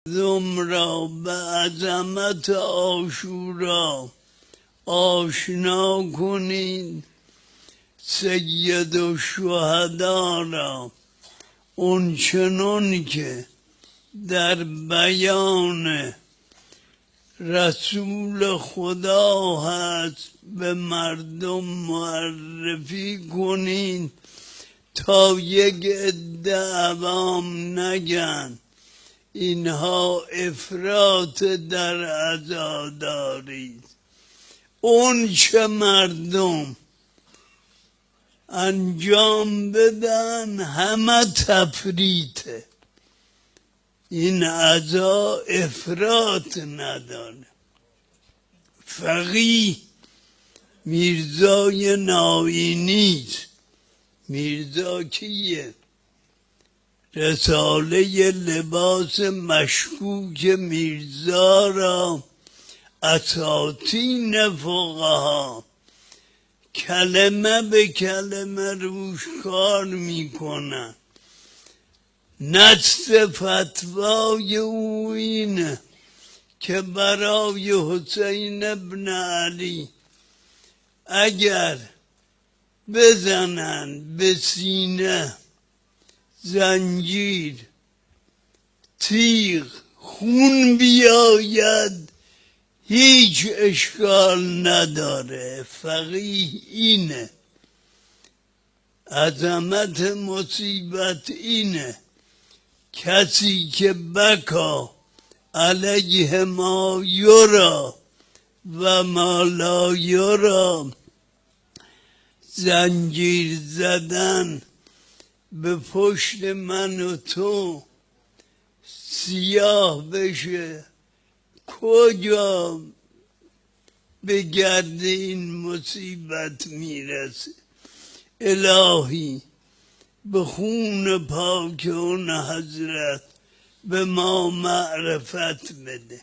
مردم را به عظمت عاشورا آشنا کنید. سیدالشهدا را اونچنان که در بیان رسول خدا هست به مردم معرفی کنید تا یک عده عوام نگن اینها افراط در عزاداری. اون چه مردم انجام بدن همه تفریطه. این عزا افراط نداره. فقیه میرزای ناینیست. میرزا کیه؟ رساله لباس مشکوک میرزا را اساطین فقها کلمه به کلمه روش کار میکنن. نص فتوای او اینه که برای حسین ابن علی اگر بزنن به سینه زنجیر تیغ خون بیاید هیچ اشکال نداره. فقیه اینه. عظمت مصیبت اینه کسی که بکا علیه ما یرا و ما لا یرا، زنجیر زدن به پشت من و تو سیاه بشه، کجا به گرد این مصیبت میرسه؟ الهی به خون پاک اون حضرت به ما معرفت بده.